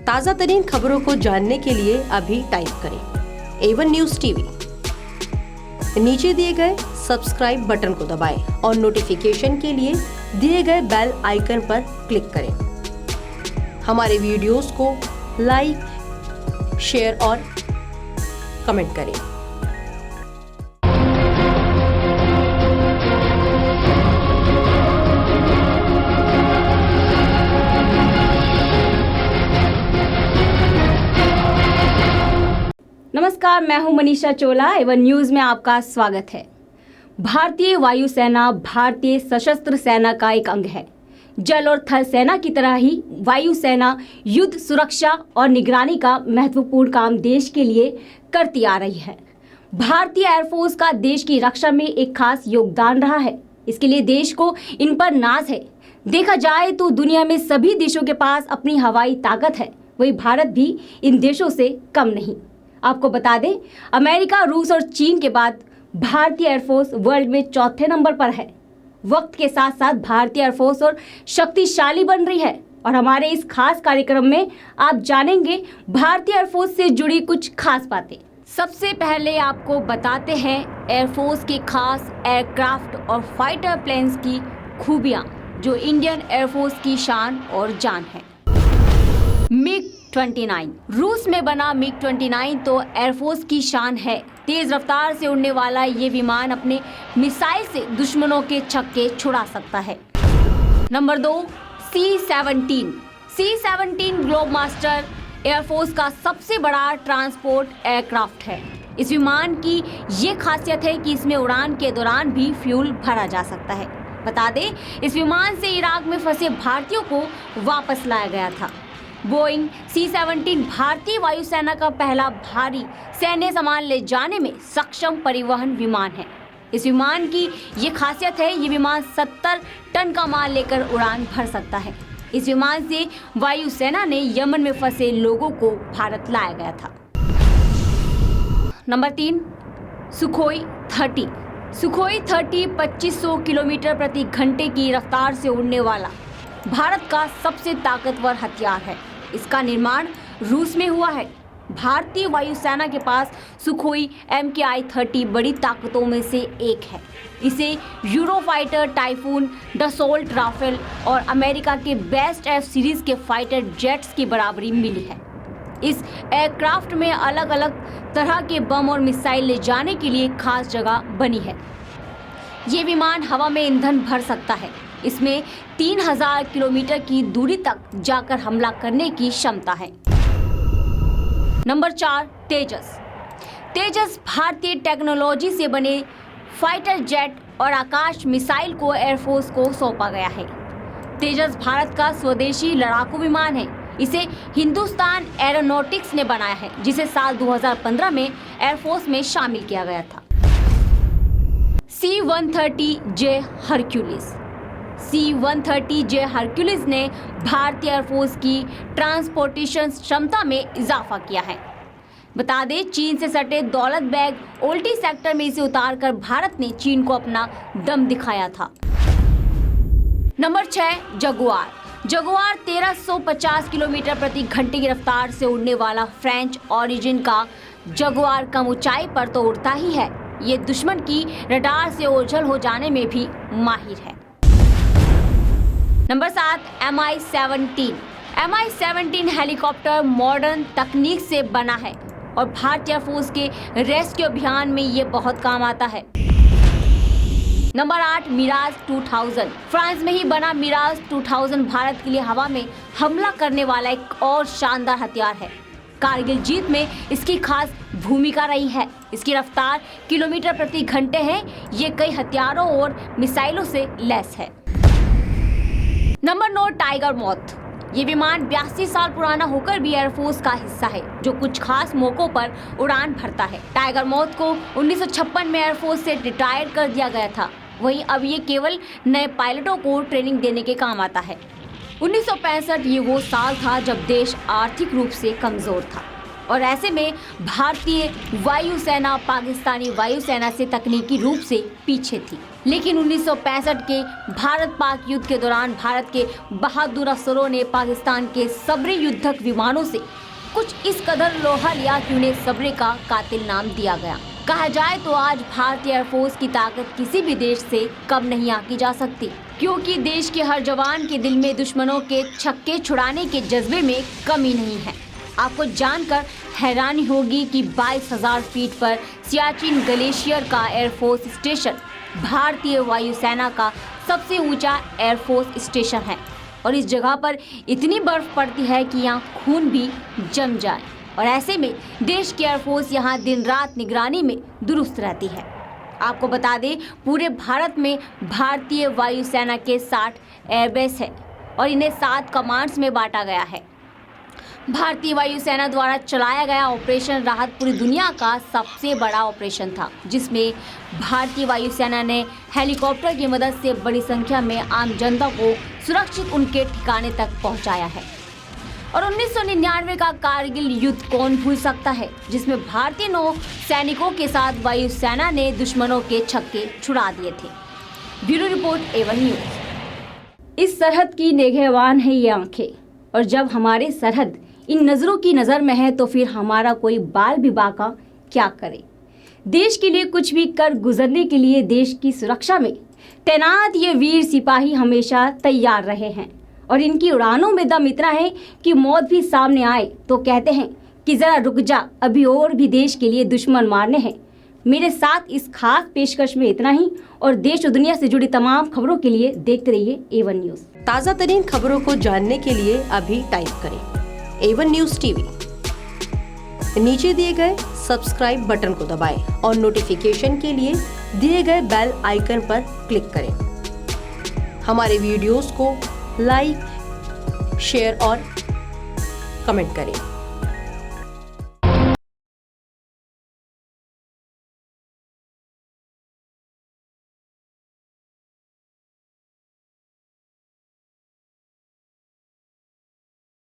ताज़ा तरीन खबरों को जानने के लिए अभी टाइप करें A1 न्यूज़ टीवी। नीचे दिए गए सब्सक्राइब बटन को दबाएं और नोटिफिकेशन के लिए दिए गए बेल आइकन पर क्लिक करें। हमारे वीडियोस को लाइक, शेयर और कमेंट करें। नमस्कार, मैं हूं मनीषा चोला। A1 न्यूज़ में आपका स्वागत है। भारतीय वायुसेना भारतीय सशस्त्र सेना का एक अंग है। जल और थल सेना की तरह ही वायुसेना युद्ध सुरक्षा और निगरानी का महत्वपूर्ण काम देश के लिए करती आ रही है। भारतीय एयरफोर्स का देश की रक्षा में एक खास योगदान रहा है। इसके लिए देश को इन पर नाज है। देखा जाए तो दुनिया में सभी देशों के पास अपनी हवाई ताकत है, वही भारत भी इन देशों से कम नहीं। आपको बता दें, अमेरिका, रूस और चीन के बाद भारतीय एयरफोर्स वर्ल्ड में चौथे नंबर पर है। वक्त के साथ साथ भारतीय एयरफोर्स और शक्तिशाली बन रही है और हमारे इस खास कार्यक्रम में आप जानेंगे भारतीय एयरफोर्स से जुड़ी कुछ खास बातें। सबसे पहले आपको बताते हैं एयरफोर्स के खास एयरक्राफ्ट और फाइटर प्लेन्स की खूबियां, जो इंडियन एयरफोर्स की शान और जान है। MiG-29 रूस में बना MiG-29 तो एयरफोर्स की शान है। तेज रफ्तार से उड़ने वाला ये विमान अपने मिसाइल से दुश्मनों के छक्के छुड़ा सकता है। नंबर 2, C-17 ग्लोबमास्टर एयरफोर्स का सबसे बड़ा ट्रांसपोर्ट एयरक्राफ्ट है। इस विमान की ये खासियत है कि इसमें उड़ान के दौरान भी फ्यूल भरा जा सकता है। बता दें, इस विमान से इराक में फंसे भारतीयों को वापस लाया गया था। बोइंग C-17 भारतीय वायुसेना का पहला भारी सैन्य सामान ले जाने में सक्षम परिवहन विमान है। इस विमान की ये खासियत है, ये विमान 70 टन का माल लेकर उड़ान भर सकता है। इस विमान से वायुसेना ने यमन में फंसे लोगों को भारत लाया गया था। नंबर 3, सुखोई 30 2500 किलोमीटर प्रति घंटे की रफ्तार से उड़ने वाला भारत का सबसे ताकतवर हथियार है। इसका निर्माण रूस में हुआ है। भारतीय वायुसेना के पास सुखोई MKI 30 बड़ी ताकतों में से एक है। इसे यूरोफाइटर, टाइफून, डसोल्ट, राफेल और अमेरिका के बेस्ट F सीरीज के फाइटर जेट्स की बराबरी मिली है। इस एयरक्राफ्ट में अलग अलग तरह के बम और मिसाइल ले जाने के लिए खास जगह बनी है। ये विमान हवा में ईंधन भर सकता है। इसमें 3000 किलोमीटर की दूरी तक जाकर हमला करने की क्षमता है। नंबर 4, तेजस भारतीय टेक्नोलॉजी से बने फाइटर जेट और आकाश मिसाइल को एयरफोर्स को सौंपा गया है। तेजस भारत का स्वदेशी लड़ाकू विमान है। इसे हिंदुस्तान एरोनॉटिक्स ने बनाया है, जिसे साल 2015 में एयरफोर्स में शामिल किया गया था। C-130J हरक्यूलिस ने भारतीय एयरफोर्स की ट्रांसपोर्टेशन क्षमता में इजाफा किया है। बता दें, चीन से सटे दौलत बैग ओल्टी सेक्टर में इसे उतारकर भारत ने चीन को अपना दम दिखाया था। नंबर 6, जगुआर 1350 किलोमीटर प्रति घंटे की रफ्तार से उड़ने वाला फ्रेंच ओरिजिन का जगुआर कम ऊंचाई पर तो उड़ता ही है, ये दुश्मन की रडार से ओझल हो जाने में भी माहिर है। नंबर 7, Mi-17 हेलीकॉप्टर मॉडर्न तकनीक से बना है और भारतीय एयरफोर्स के रेस्क्यू अभियान में ये बहुत काम आता है। नंबर 8, मिराज 2000 फ्रांस में ही बना मिराज 2000 भारत के लिए हवा में हमला करने वाला एक और शानदार हथियार है। कारगिल जीत में इसकी खास भूमिका रही है। इसकी रफ्तार किलोमीटर प्रति घंटे है। ये कई हथियारों और मिसाइलों से लैस है। नंबर 9, टाइगर मॉथ ये विमान 82 साल पुराना होकर भी एयरफोर्स का हिस्सा है, जो कुछ खास मौकों पर उड़ान भरता है। टाइगर मॉथ को 1956 में एयरफोर्स से रिटायर कर दिया गया था। वहीं अब ये केवल नए पायलटों को ट्रेनिंग देने के काम आता है। 1965 ये वो साल था जब देश आर्थिक रूप से कमजोर था। और ऐसे में भारतीय वायुसेना पाकिस्तानी वायुसेना से तकनीकी रूप से पीछे थी। लेकिन 1965 के भारत पाक युद्ध के दौरान भारत के बहादुर अफसरों ने पाकिस्तान के सबरे युद्धक विमानों से कुछ इस कदर लोहा लिया कि उन्हें सबरे का कातिल नाम दिया गया। कहा जाए तो आज भारतीय एयरफोर्स की ताकत किसी भी देश से कम नहीं आंकी जा सकती, क्योंकि देश के हर जवान के दिल में दुश्मनों के छक्के छुड़ाने के जज्बे में कमी नहीं है। आपको जानकर हैरानी होगी कि 22,000 फीट पर सियाचिन ग्लेशियर का एयरफोर्स स्टेशन भारतीय वायुसेना का सबसे ऊंचा एयरफोर्स स्टेशन है और इस जगह पर इतनी बर्फ पड़ती है कि यहाँ खून भी जम जाए। और ऐसे में देश की एयरफोर्स यहाँ दिन रात निगरानी में दुरुस्त रहती है। आपको बता दें, पूरे भारत में भारतीय वायुसेना के 60 एयरबेस है और इन्हें 7 कमांड्स में बांटा गया है। भारतीय वायुसेना द्वारा चलाया गया ऑपरेशन राहत पूरी दुनिया का सबसे बड़ा ऑपरेशन था, जिसमें भारतीय वायुसेना ने हेलीकॉप्टर की मदद से बड़ी संख्या में आम जनता को सुरक्षित उनके ठिकाने तक पहुंचाया है। और 1999 का कारगिल युद्ध कौन भूल सकता है, जिसमें भारतीय नौ सैनिकों के साथ वायुसेना ने दुश्मनों के छक्के छुड़ा दिए थे। ब्यूरो रिपोर्ट एवन न्यूज। इस सरहद की निगहबान है ये आंखें, और जब हमारे सरहद इन नजरों की नजर में है तो फिर हमारा कोई बाल भी बाका क्या करे। देश के लिए कुछ भी कर गुजरने के लिए देश की सुरक्षा में तैनात ये वीर सिपाही हमेशा तैयार रहे हैं और इनकी उड़ानों में दम इतना है कि मौत भी सामने आए तो कहते हैं कि जरा रुक जा, अभी और भी देश के लिए दुश्मन मारने हैं। मेरे साथ इस खास पेशकश में इतना ही, और देश और दुनिया से जुड़ी तमाम खबरों के लिए देखते रहिए एवन न्यूज। ताज़ा तरीन खबरों को जानने के लिए अभी टाइप करें एवन न्यूज टीवी। नीचे दिए गए सब्सक्राइब बटन को दबाएं और नोटिफिकेशन के लिए दिए गए बेल आइकन पर क्लिक करें। हमारे वीडियोस को लाइक, शेयर और कमेंट करें।